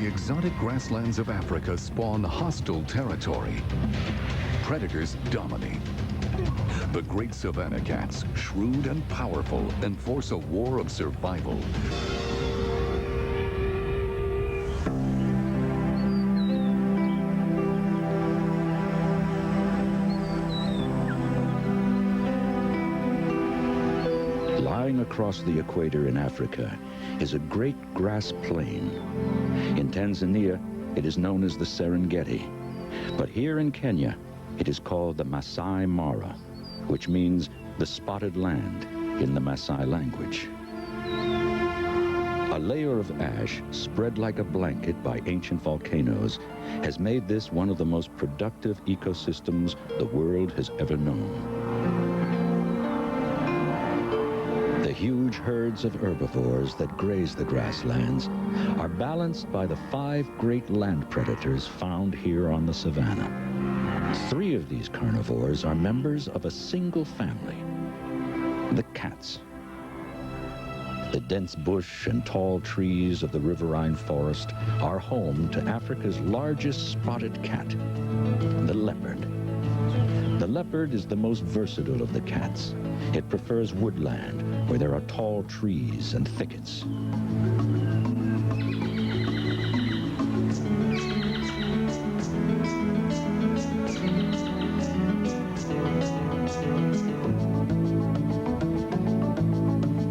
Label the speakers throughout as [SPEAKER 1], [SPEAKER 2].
[SPEAKER 1] The exotic grasslands of Africa spawn hostile territory. Predators dominate. The great savanna cats, shrewd and powerful, enforce a war of survival.
[SPEAKER 2] Lying across the equator in Africa is a great grass plain. In Tanzania, it is known as the Serengeti. But here in Kenya, it is called the Masai Mara, which means the spotted land in the Masai language. A layer of ash spread like a blanket by ancient volcanoes has made this one of the most productive ecosystems the world has ever known. The huge herds of herbivores that graze the grasslands are balanced by the 5 great land predators found here on the savanna. 3 of these carnivores are members of a single family, the cats. The dense bush and tall trees of the riverine forest are home to Africa's largest spotted cat, the leopard. The leopard is the most versatile of the cats. It prefers woodland, where there are tall trees and thickets.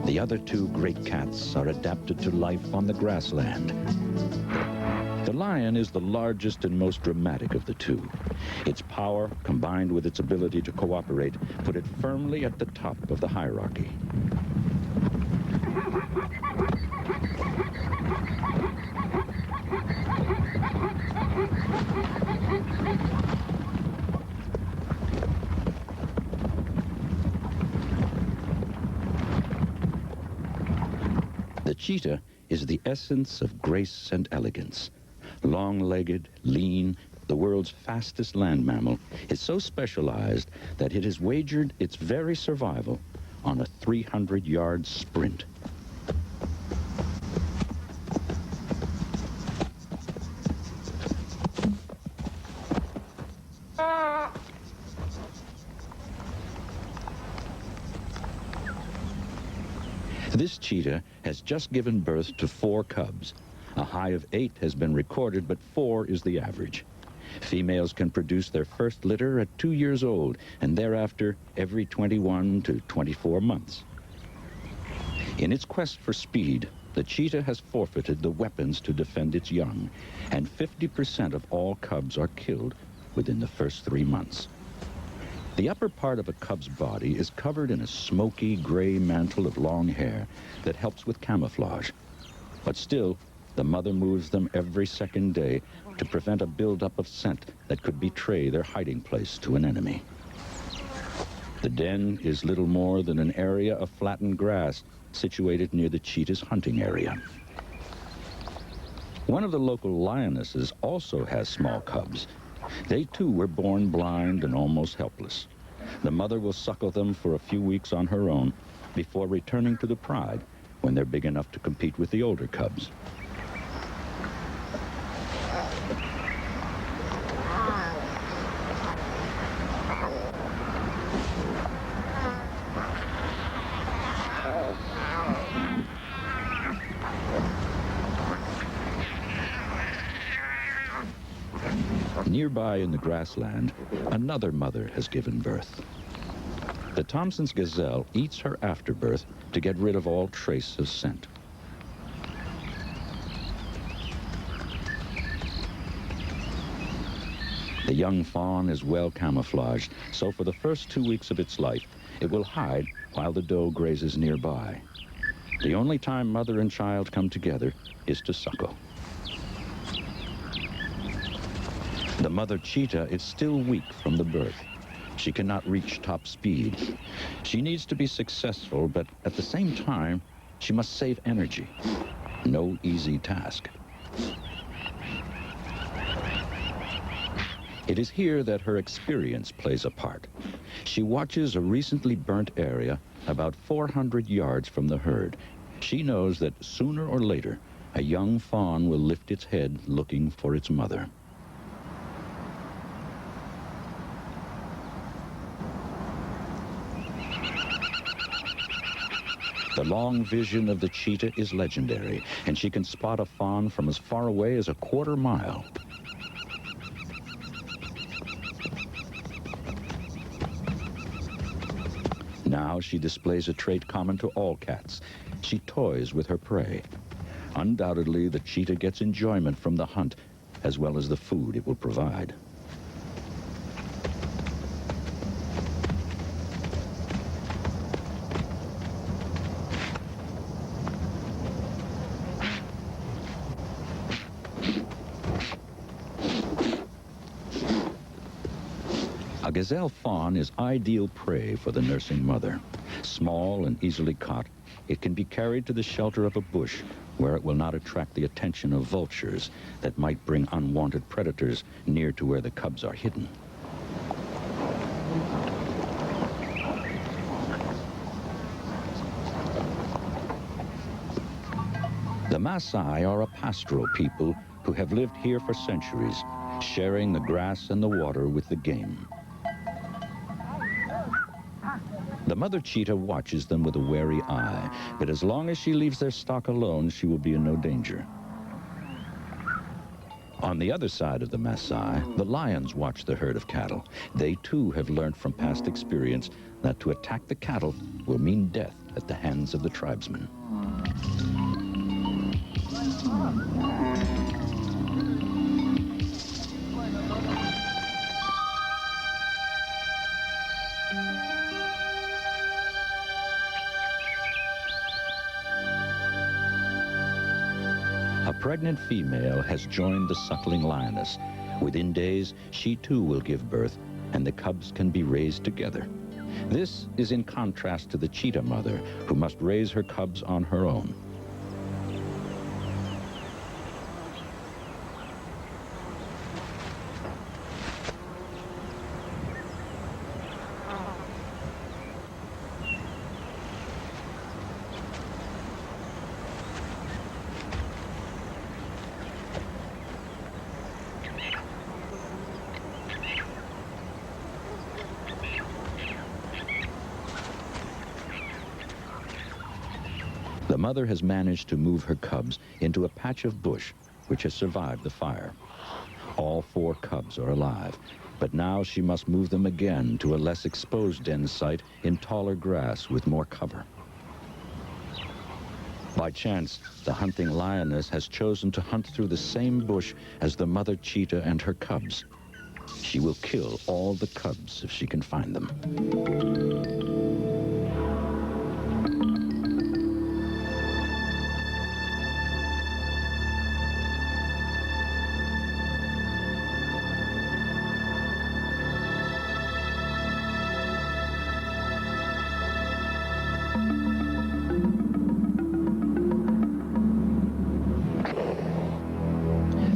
[SPEAKER 2] The other 2 great cats are adapted to life on the grassland. The lion is the largest and most dramatic of the 2. Its power, combined with its ability to cooperate, put it firmly at the top of the hierarchy. The cheetah is the essence of grace and elegance. Long-legged, lean, the world's fastest land mammal is so specialized that it has wagered its very survival on a 300-yard sprint. This cheetah has just given birth to 4 cubs. A high of 8 has been recorded, but 4 is the average. Females can produce their first litter at 2 years old, and thereafter every 21 to 24 months. In its quest for speed, the cheetah has forfeited the weapons to defend its young, and 50% of all cubs are killed within the first 3 months. The upper part of a cub's body is covered in a smoky gray mantle of long hair that helps with camouflage. But still, the mother moves them every second day to prevent a buildup of scent that could betray their hiding place to an enemy. The den is little more than an area of flattened grass situated near the cheetah's hunting area. One of the local lionesses also has small cubs. They too were born blind and almost helpless. The mother will suckle them for a few weeks on her own before returning to the pride when they're big enough to compete with the older cubs. Nearby in the grassland, another mother has given birth. The Thompson's gazelle eats her afterbirth to get rid of all trace of scent. The young fawn is well camouflaged, so for the first 2 weeks of its life, it will hide while the doe grazes nearby. The only time mother and child come together is to suckle. The mother cheetah is still weak from the birth. She cannot reach top speed. She needs to be successful, but at the same time, she must save energy. No easy task. It is here that her experience plays a part. She watches a recently burnt area about 400 yards from the herd. She knows that sooner or later, A young fawn will lift its head looking for its mother. The long vision of the cheetah is legendary, and she can spot a fawn from as far away as a quarter mile. Now she displays a trait common to all cats. She toys with her prey. Undoubtedly, the cheetah gets enjoyment from the hunt, as well as the food it will provide. A gazelle fawn is ideal prey for the nursing mother. Small and easily caught, it can be carried to the shelter of a bush where it will not attract the attention of vultures that might bring unwanted predators near to where the cubs are hidden. The Maasai are a pastoral people who have lived here for centuries, sharing the grass and the water with the game. The mother cheetah watches them with a wary eye, but as long as she leaves their stock alone, she will be in no danger. On the other side of the Maasai, the lions watch the herd of cattle. They too have learned from past experience that to attack the cattle will mean death at the hands of the tribesmen. A pregnant female has joined the suckling lioness. Within days, she too will give birth, and the cubs can be raised together. This is in contrast to the cheetah mother, who must raise her cubs on her own. The mother has managed to move her cubs into a patch of bush which has survived the fire. All 4 cubs are alive, but now she must move them again to a less exposed den site in taller grass with more cover. By chance, the hunting lioness has chosen to hunt through the same bush as the mother cheetah and her cubs. She will kill all the cubs if she can find them.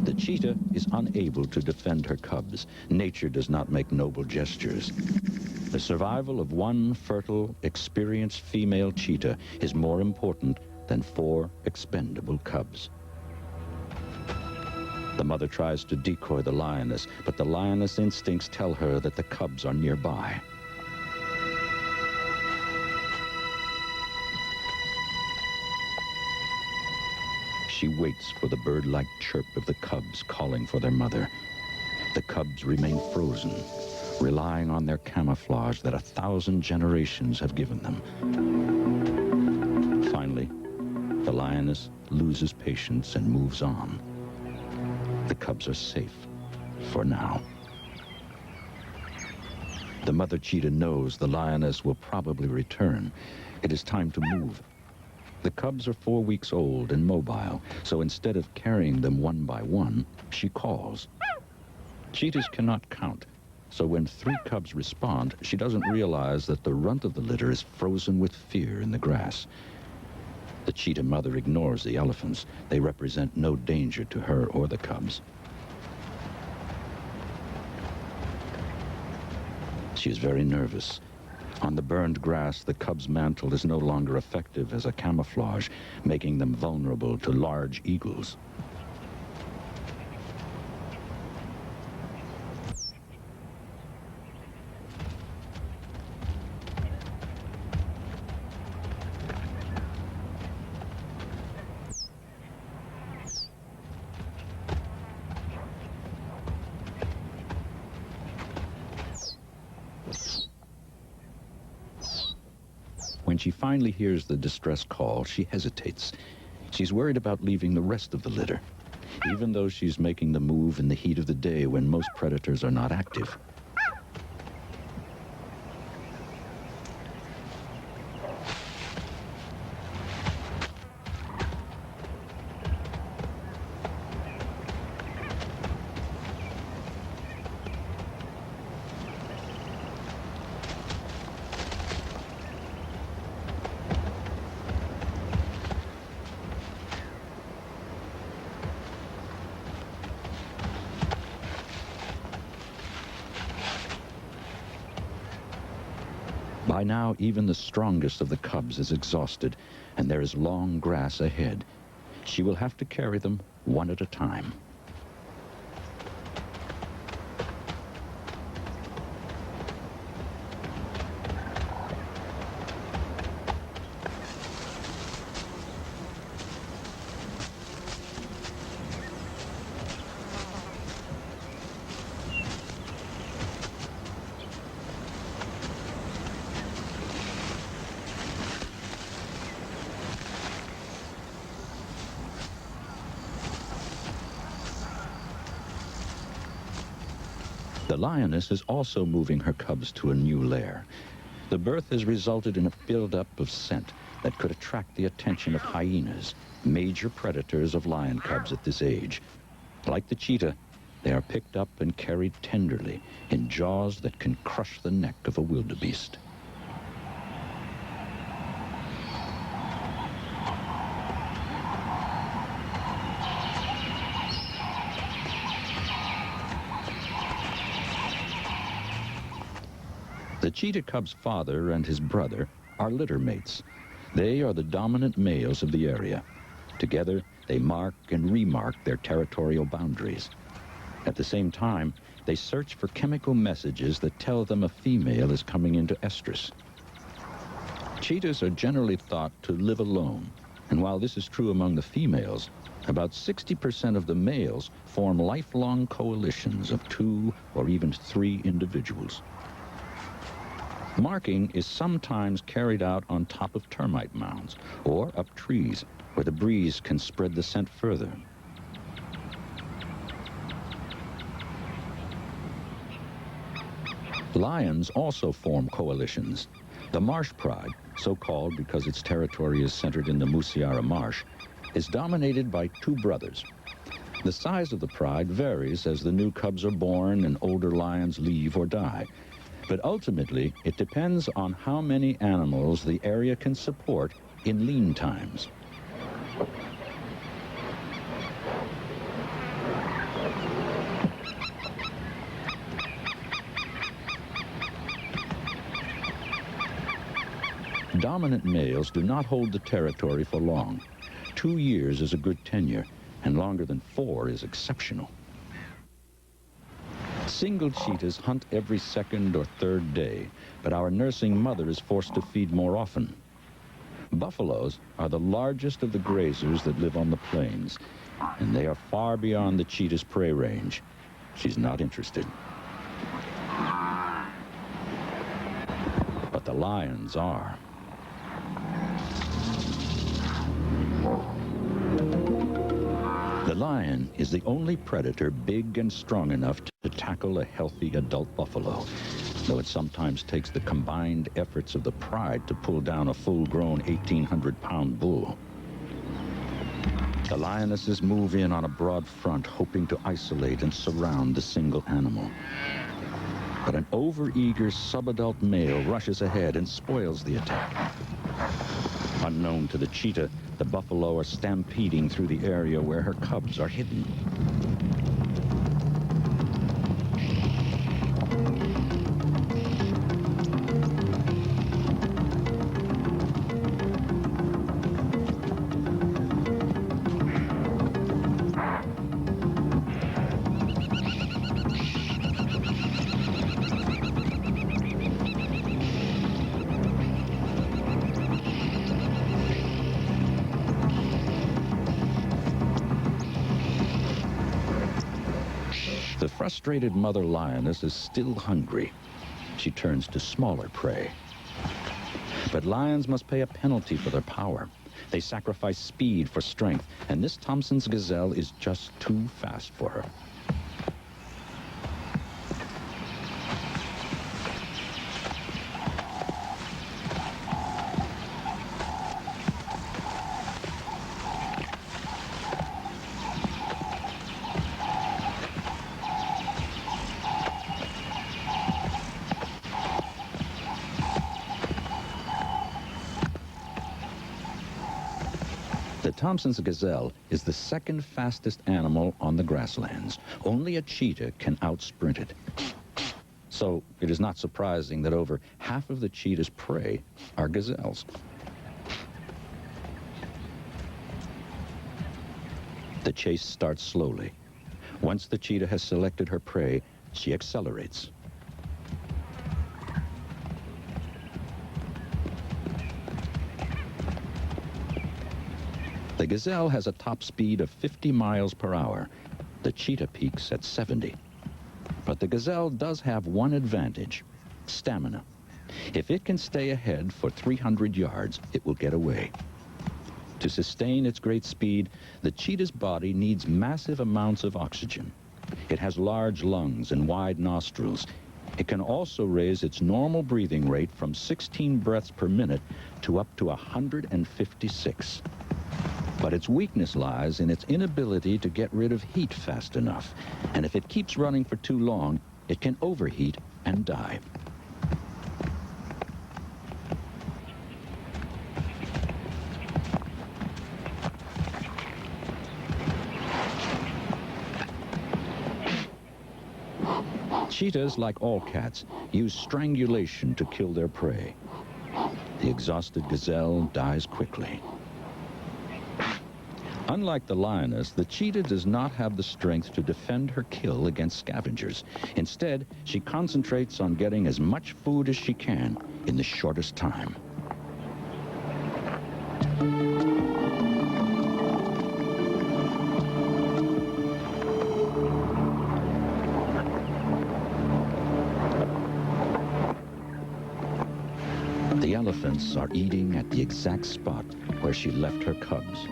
[SPEAKER 2] The cheetah is unable to defend her cubs. Nature does not make noble gestures. The survival of one fertile, experienced female cheetah is more important than 4 expendable cubs. The mother tries to decoy the lioness, but the lioness instincts tell her that the cubs are nearby. She waits for the bird-like chirp of the cubs calling for their mother. The cubs remain frozen, relying on their camouflage that 1,000 generations have given them. Finally, the lioness loses patience and moves on. The cubs are safe, for now. The mother cheetah knows the lioness will probably return. It is time to move. The cubs are 4 weeks old and mobile, so instead of carrying them one by one, she calls. Cheetahs cannot count, so when 3 cubs respond, she doesn't realize that the runt of the litter is frozen with fear in the grass. The cheetah mother ignores the elephants. They represent no danger to her or the cubs. She is very nervous. On the burned grass, the cub's mantle is no longer effective as a camouflage, making them vulnerable to large eagles. When she finally hears the distress call, she hesitates. She's worried about leaving the rest of the litter, even though she's making the move in the heat of the day when most predators are not active. By now, even the strongest of the cubs is exhausted, and there is long grass ahead. She will have to carry them one at a time. The lioness is also moving her cubs to a new lair. The birth has resulted in a buildup of scent that could attract the attention of hyenas, major predators of lion cubs at this age. Like the cheetah, they are picked up and carried tenderly in jaws that can crush the neck of a wildebeest. The cheetah cub's father and his brother are litter mates. They are the dominant males of the area. Together, they mark and remark their territorial boundaries. At the same time, they search for chemical messages that tell them a female is coming into estrus. Cheetahs are generally thought to live alone, and while this is true among the females, about 60% of the males form lifelong coalitions of 2 or even 3 individuals. Marking is sometimes carried out on top of termite mounds or up trees where the breeze can spread the scent further. Lions also form coalitions. The Marsh Pride, so called because its territory is centered in the Musiara Marsh, is dominated by 2 brothers. The size of the pride varies as the new cubs are born and older lions leave or die. But ultimately, it depends on how many animals the area can support in lean times. Dominant males do not hold the territory for long. 2 years is a good tenure, and longer than 4 is exceptional. Single cheetahs hunt every 2nd or 3rd day, but our nursing mother is forced to feed more often. Buffaloes are the largest of the grazers that live on the plains, and they are far beyond the cheetah's prey range. She's not interested. But the lions are. The lion is the only predator big and strong enough to tackle a healthy adult buffalo, though it sometimes takes the combined efforts of the pride to pull down a full-grown 1,800-pound bull. The lionesses move in on a broad front, hoping to isolate and surround the single animal. But an overeager subadult male rushes ahead and spoils the attack. Unknown to the cheetah, the buffalo are stampeding through the area where her cubs are hidden. The frustrated mother lioness is still hungry. She turns to smaller prey. But lions must pay a penalty for their power. They sacrifice speed for strength, and this Thompson's gazelle is just too fast for her. The Thompson's gazelle is the second fastest animal on the grasslands. Only a cheetah can outsprint it. So it is not surprising that over half of the cheetah's prey are gazelles. The chase starts slowly. Once the cheetah has selected her prey, she accelerates. The gazelle has a top speed of 50 miles per hour. The cheetah peaks at 70. But the gazelle does have one advantage: stamina. If it can stay ahead for 300 yards, it will get away. To sustain its great speed, the cheetah's body needs massive amounts of oxygen. It has large lungs and wide nostrils. It can also raise its normal breathing rate from 16 breaths per minute to up to 156. But its weakness lies in its inability to get rid of heat fast enough. And if it keeps running for too long, it can overheat and die. Cheetahs, like all cats, use strangulation to kill their prey. The exhausted gazelle dies quickly. Unlike the lioness, the cheetah does not have the strength to defend her kill against scavengers. Instead, she concentrates on getting as much food as she can in the shortest time. The elephants are eating at the exact spot where she left her cubs.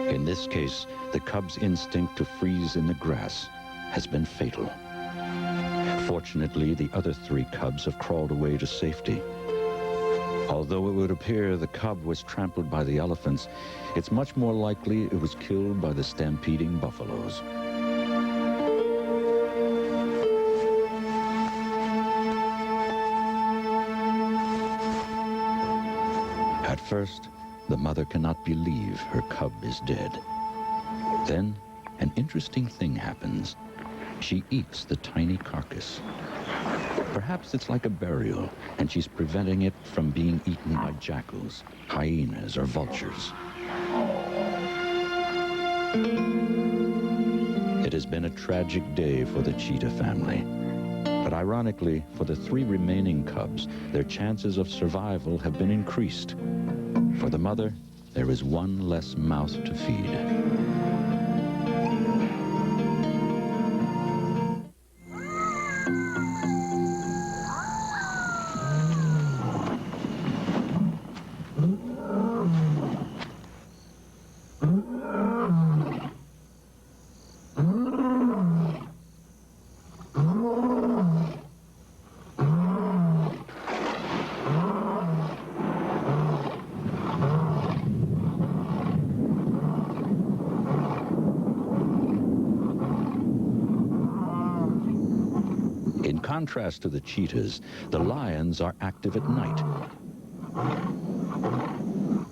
[SPEAKER 2] In this case, the cub's instinct to freeze in the grass has been fatal. Fortunately, the other 3 cubs have crawled away to safety. Although it would appear the cub was trampled by the elephants, it's much more likely it was killed by the stampeding buffaloes. At first, the mother cannot believe her cub is dead. Then, an interesting thing happens. She eats the tiny carcass. Perhaps it's like a burial, and she's preventing it from being eaten by jackals, hyenas, or vultures. It has been a tragic day for the cheetah family. But ironically, for the 3 remaining cubs, their chances of survival have been increased. For the mother, there is one less mouth to feed. contrast to the cheetahs, the lions are active at night.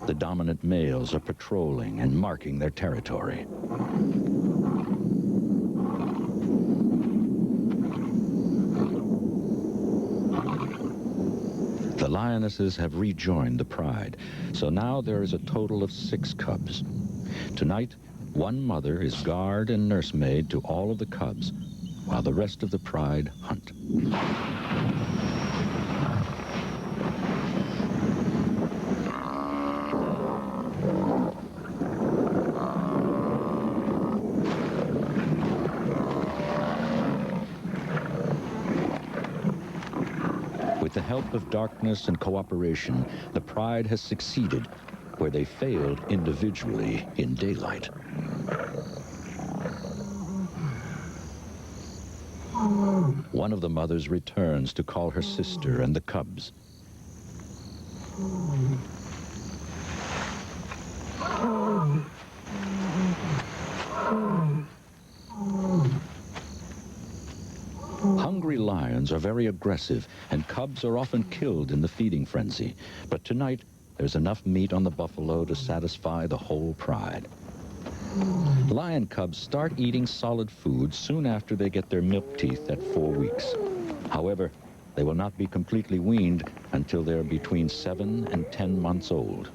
[SPEAKER 2] The dominant males are patrolling and marking their territory. The lionesses have rejoined the pride, so now there is a total of 6 cubs. Tonight, one mother is guard and nursemaid to all of the cubs, while the rest of the pride hunt. With the help of darkness and cooperation, the pride has succeeded where they failed individually in daylight. One of the mothers returns to call her sister and the cubs. Hungry lions are very aggressive, and cubs are often killed in the feeding frenzy. But tonight, there's enough meat on the buffalo to satisfy the whole pride. Lion cubs start eating solid food soon after they get their milk teeth at 4 weeks. However, they will not be completely weaned until they're between 7 and 10 months old.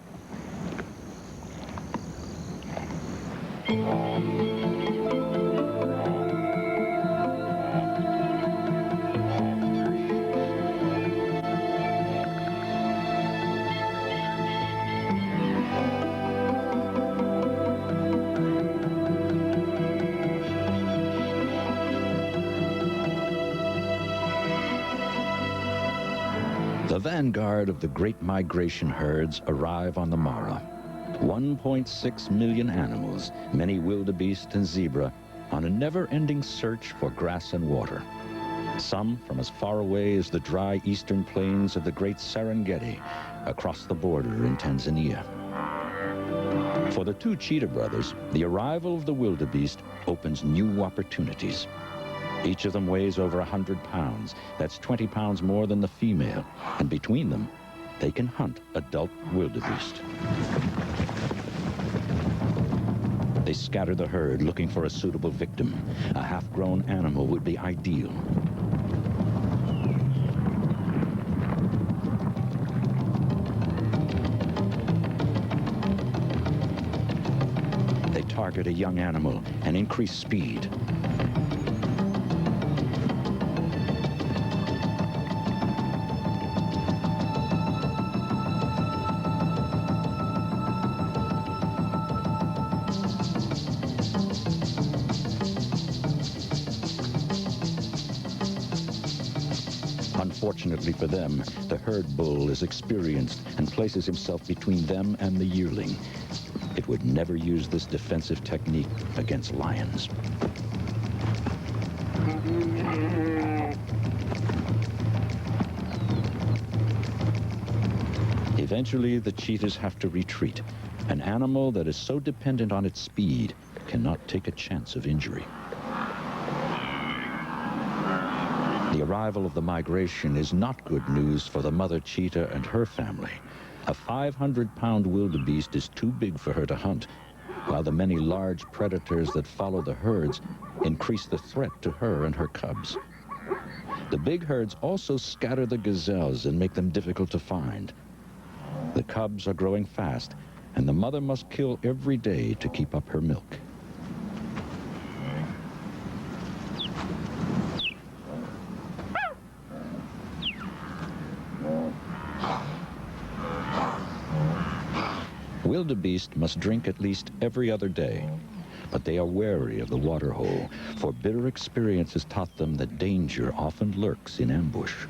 [SPEAKER 2] The vanguard of the great migration herds arrive on the morrow. 1.6 million animals, many wildebeest and zebra, on a never-ending search for grass and water. Some from as far away as the dry eastern plains of the great Serengeti, across the border in Tanzania. For the 2 cheetah brothers, the arrival of the wildebeest opens new opportunities. Each of them weighs over 100 pounds. That's 20 pounds more than the female. And between them, they can hunt adult wildebeest. They scatter the herd looking for a suitable victim. A half-grown animal would be ideal. They target a young animal and increase speed. Unfortunately for them, the herd bull is experienced and places himself between them and the yearling. It would never use this defensive technique against lions. Eventually, the cheetahs have to retreat. An animal that is so dependent on its speed cannot take a chance of injury. The arrival of the migration is not good news for the mother cheetah and her family. A 500-pound wildebeest is too big for her to hunt, while the many large predators that follow the herds increase the threat to her and her cubs. The big herds also scatter the gazelles and make them difficult to find. The cubs are growing fast, and the mother must kill every day to keep up her milk. Wildebeest must drink at least every other day, but they are wary of the water hole, for bitter experience has taught them that danger often lurks in ambush.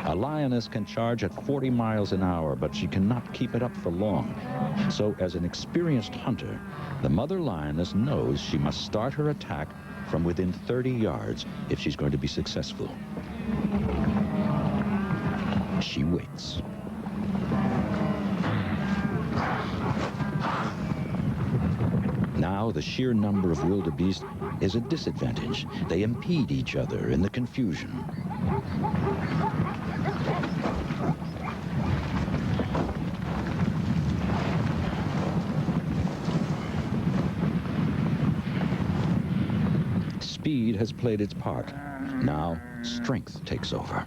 [SPEAKER 2] A lioness can charge at 40 miles an hour, but she cannot keep it up for long. So as an experienced hunter, the mother lioness knows she must start her attack from within 30 yards if she's going to be successful. She waits. Now Now, the sheer number of wildebeest is a disadvantage. They impede each other in the confusion. Speed has played its part. Now, strength takes over.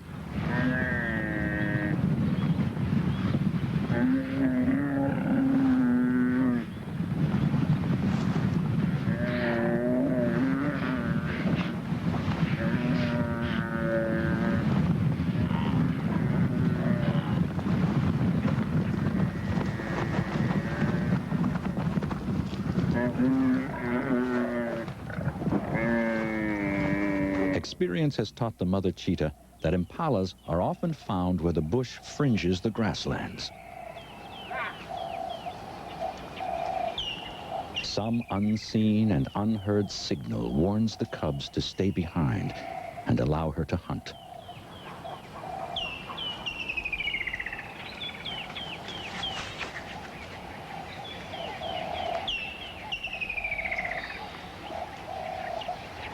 [SPEAKER 2] Experience has taught the mother cheetah that impalas are often found where the bush fringes the grasslands. Some unseen and unheard signal warns the cubs to stay behind and allow her to hunt.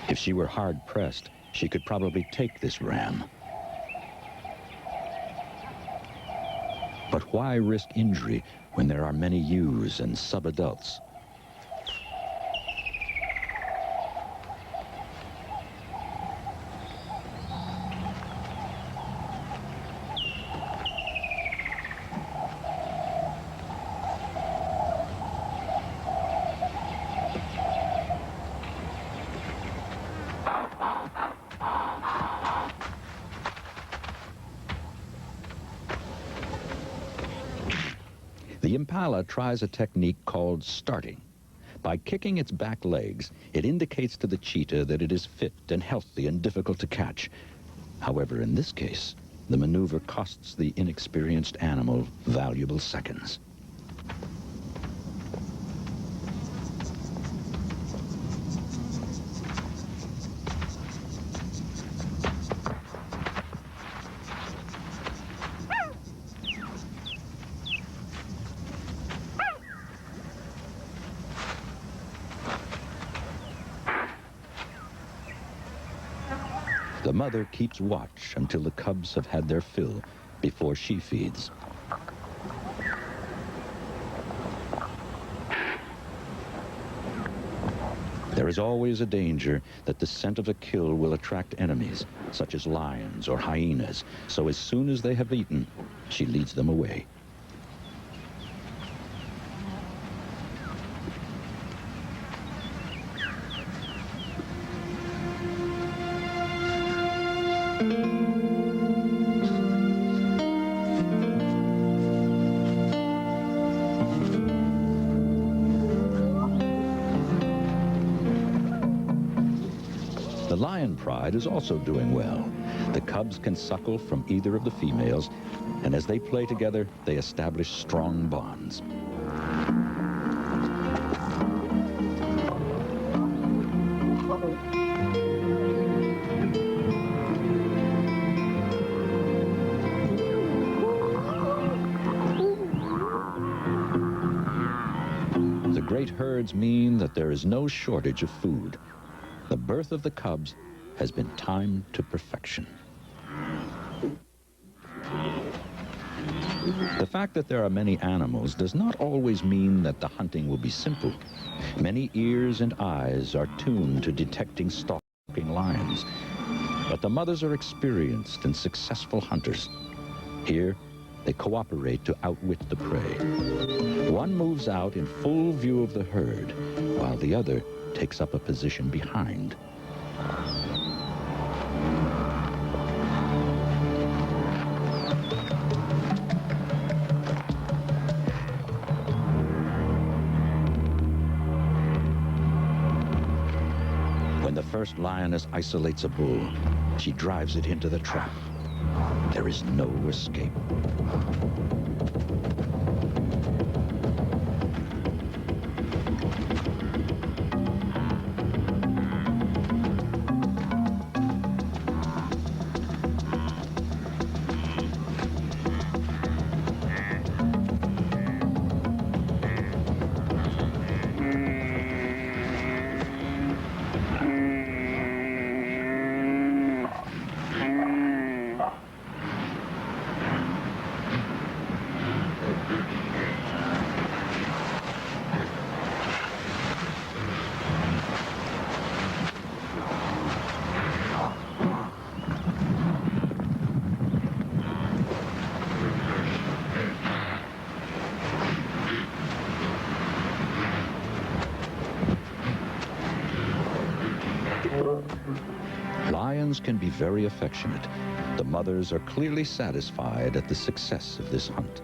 [SPEAKER 2] If she were hard-pressed, she could probably take this ram. But why risk injury when there are many ewes and subadults? The impala tries a technique called starting. By kicking its back legs, it indicates to the cheetah that it is fit and healthy and difficult to catch. However, in this case, the maneuver costs the inexperienced animal valuable seconds. The mother keeps watch until the cubs have had their fill before she feeds. There is always a danger that the scent of a kill will attract enemies, such as lions or hyenas, so as soon as they have eaten, she leads them away. The lion pride is also doing well. The cubs can suckle from either of the females, and as they play together, they establish strong bonds. The great herds mean that there is no shortage of food. The birth of the cubs has been timed to perfection. The fact that there are many animals does not always mean that the hunting will be simple. Many ears and eyes are tuned to detecting stalking lions. But the mothers are experienced and successful hunters. Here, they cooperate to outwit the prey. One moves out in full view of the herd, while the other takes up a position behind. When the first lioness isolates a bull, she drives it into the trap. There is no escape. Lions can be very affectionate. The mothers are clearly satisfied at the success of this hunt.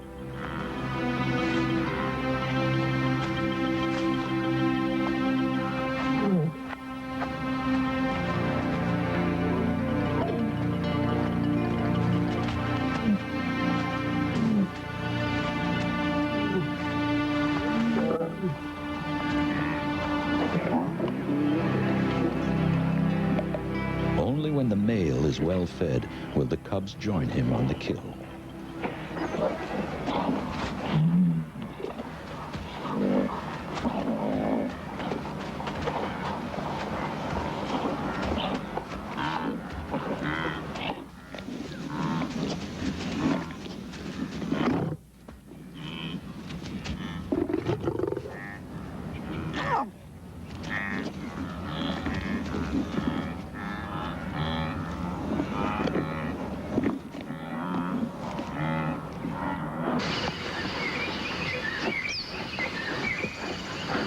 [SPEAKER 2] Only when the male is well fed will the cubs join him on the kill.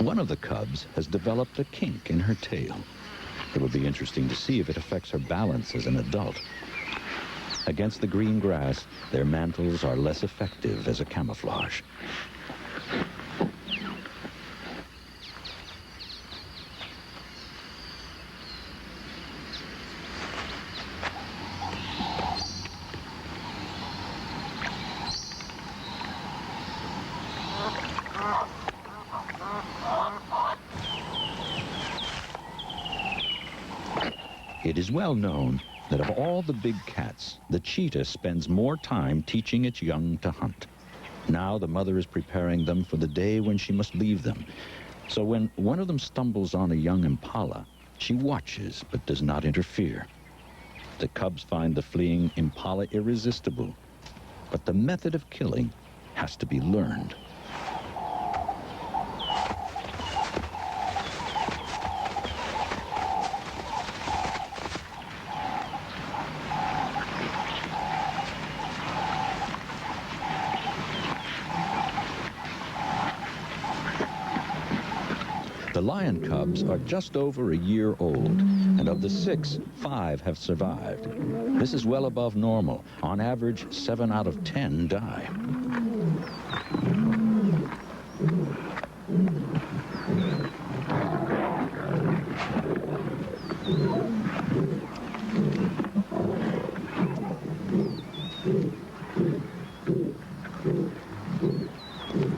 [SPEAKER 2] One of the cubs has developed a kink in her tail. It will be interesting to see if it affects her balance as an adult. Against the green grass, their mantles are less effective as a camouflage. It is well known that of all the big cats, the cheetah spends more time teaching its young to hunt. Now the mother is preparing them for the day when she must leave them. So when one of them stumbles on a young impala, she watches but does not interfere. The cubs find the fleeing impala irresistible, but the method of killing has to be learned. The lion cubs are just over a year old, and of the 6, 5 have survived. This is well above normal. On average, 7 out of 10 die.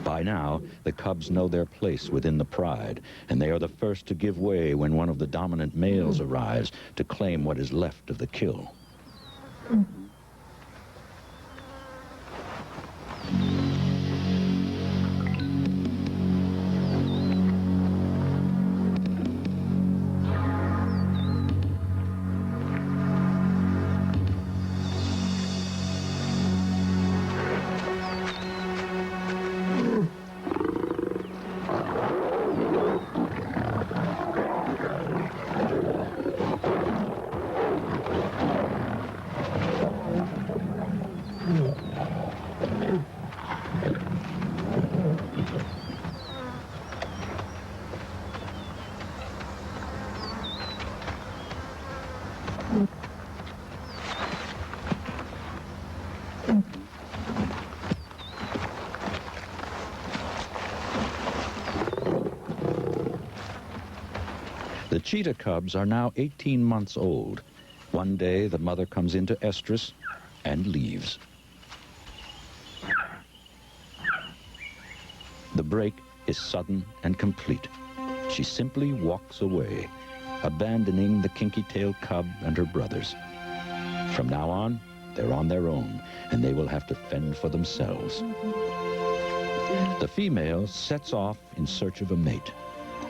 [SPEAKER 2] By now, the cubs know their place within the pride, and they are the first to give way when one of the dominant males arrives to claim what is left of the kill. The cheetah cubs are now 18 months old. One day, the mother comes into estrus and leaves. The break is sudden and complete. She simply walks away, abandoning the kinky-tailed cub and her brothers. From now on, they're on their own, and they will have to fend for themselves. The female sets off in search of a mate.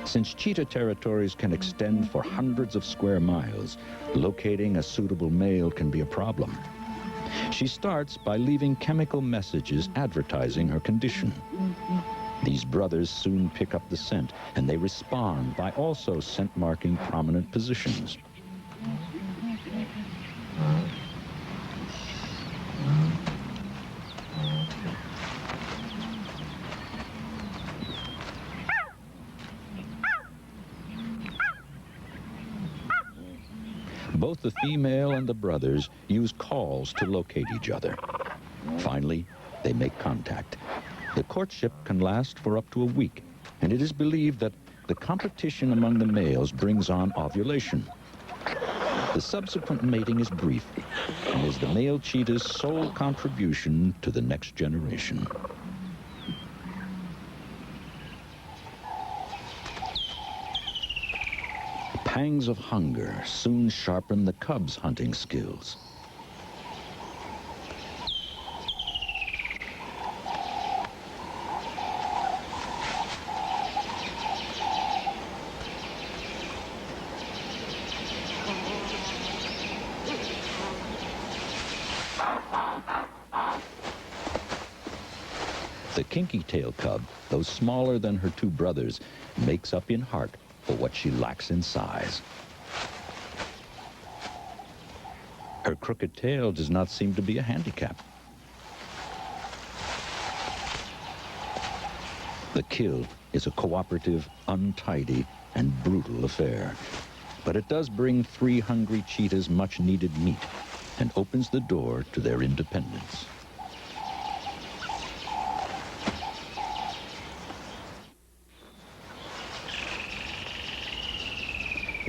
[SPEAKER 2] Since cheetah territories can extend for hundreds of square miles, locating a suitable male can be a problem. She starts by leaving chemical messages advertising her condition. These brothers soon pick up the scent, and they respond by also scent-marking prominent positions. Both the female and the brothers use calls to locate each other. Finally, they make contact. The courtship can last for up to a week, and it is believed that the competition among the males brings on ovulation. The subsequent mating is brief and is the male cheetah's sole contribution to the next generation. Pangs of hunger soon sharpen the cub's hunting skills. The kinky-tail cub, though smaller than her two brothers, makes up in heart for what she lacks in size. Her crooked tail does not seem to be a handicap. The kill is a cooperative, untidy, and brutal affair. But it does bring three hungry cheetahs much-needed meat and opens the door to their independence.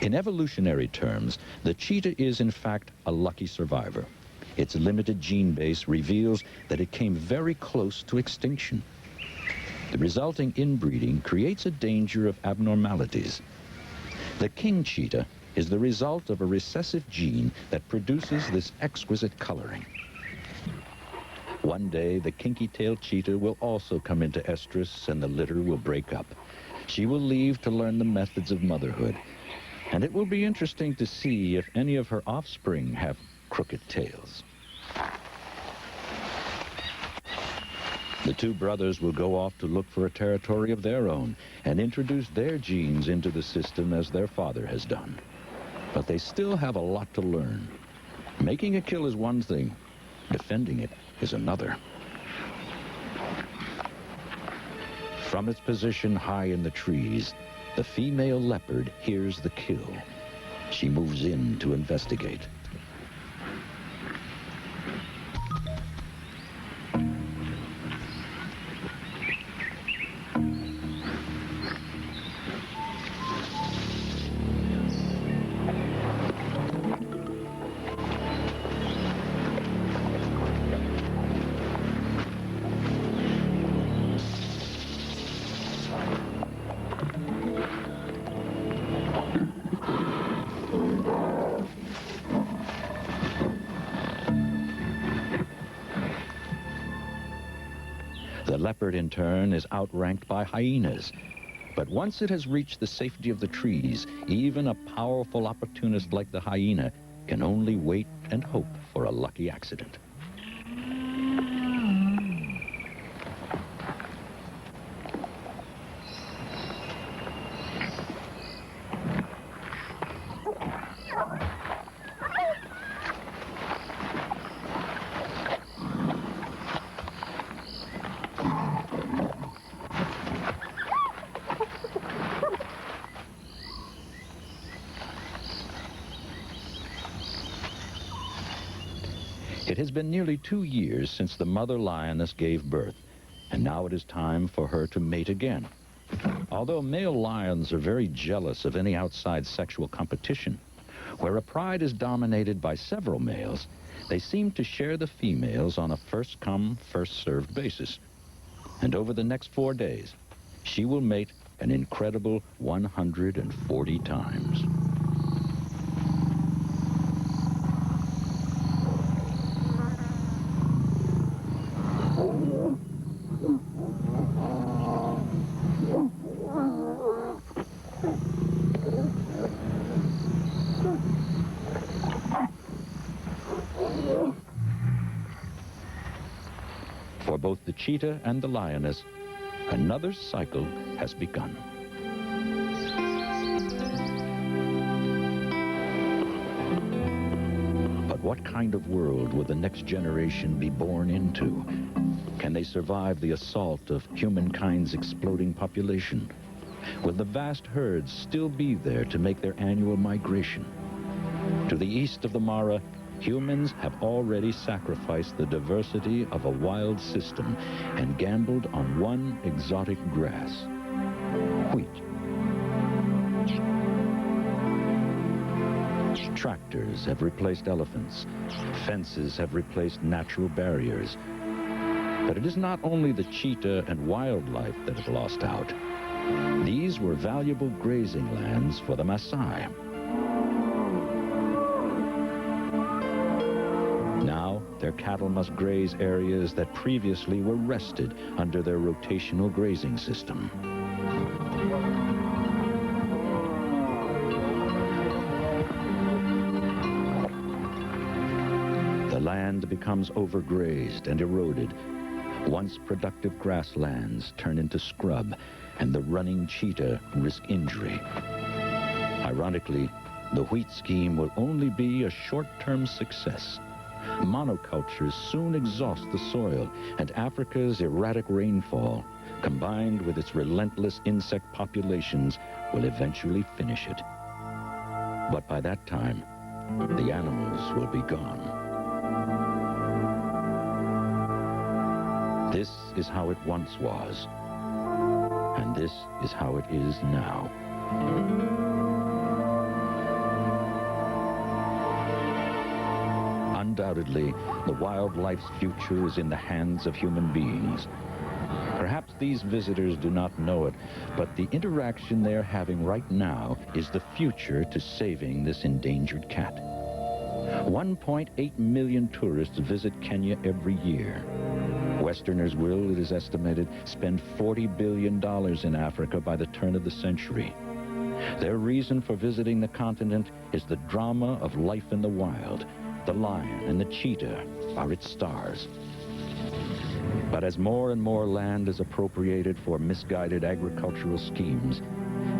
[SPEAKER 2] In evolutionary terms, the cheetah is in fact a lucky survivor. Its limited gene base reveals that it came very close to extinction. The resulting inbreeding creates a danger of abnormalities. The king cheetah is the result of a recessive gene that produces this exquisite coloring. One day, the kinky-tailed cheetah will also come into estrus and the litter will break up. She will leave to learn the methods of motherhood. And it will be interesting to see if any of her offspring have crooked tails. The two brothers will go off to look for a territory of their own and introduce their genes into the system as their father has done. But they still have a lot to learn. Making a kill is one thing, defending it is another. From its position high in the trees, the female leopard hears the kill. She moves in to investigate. The leopard, in turn, is outranked by hyenas. But once it has reached the safety of the trees, even a powerful opportunist like the hyena can only wait and hope for a lucky accident. It has been nearly 2 years since the mother lioness gave birth, and now it is time for her to mate again. Although male lions are very jealous of any outside sexual competition, where a pride is dominated by several males, they seem to share the females on a first-come, first-served basis. And over the next 4 days, she will mate an incredible 140 times. For both the cheetah and the lioness, another cycle has begun. But what kind of world will the next generation be born into? Can they survive the assault of humankind's exploding population? Will the vast herds still be there to make their annual migration? To the east of the Mara, humans have already sacrificed the diversity of a wild system and gambled on one exotic grass: wheat. Tractors have replaced elephants. Fences have replaced natural barriers. But it is not only the cheetah and wildlife that have lost out. These were valuable grazing lands for the Maasai. Now, their cattle must graze areas that previously were rested under their rotational grazing system. The land becomes overgrazed and eroded. Once productive grasslands turn into scrub, and the running cheetah risk injury. Ironically, the wheat scheme will only be a short-term success. Monocultures soon exhaust the soil, and Africa's erratic rainfall, combined with its relentless insect populations, will eventually finish it. But by that time, the animals will be gone. This is how it once was, and this is how it is now. Undoubtedly, the wildlife's future is in the hands of human beings. Perhaps these visitors do not know it, but the interaction they're having right now is the future to saving this endangered cat. 1.8 million tourists visit Kenya every year. Westerners will, it is estimated, spend $40 billion in Africa by the turn of the century. Their reason for visiting the continent is the drama of life in the wild. The lion and the cheetah are its stars. But as more and more land is appropriated for misguided agricultural schemes,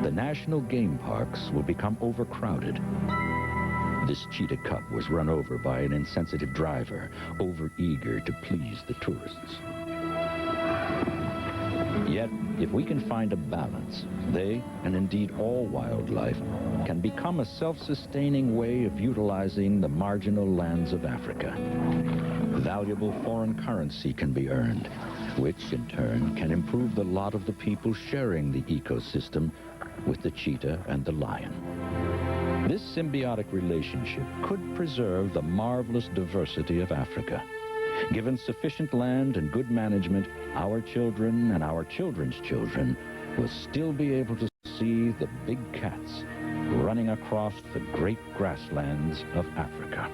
[SPEAKER 2] the national game parks will become overcrowded. This cheetah cub was run over by an insensitive driver, overeager to please the tourists. Yet, if we can find a balance, they, and indeed all wildlife, can become a self-sustaining way of utilizing the marginal lands of Africa. Valuable foreign currency can be earned, which in turn can improve the lot of the people sharing the ecosystem with the cheetah and the lion. This symbiotic relationship could preserve the marvelous diversity of Africa. Given sufficient land and good management, our children and our children's children will still be able to see the big cats running across the great grasslands of Africa.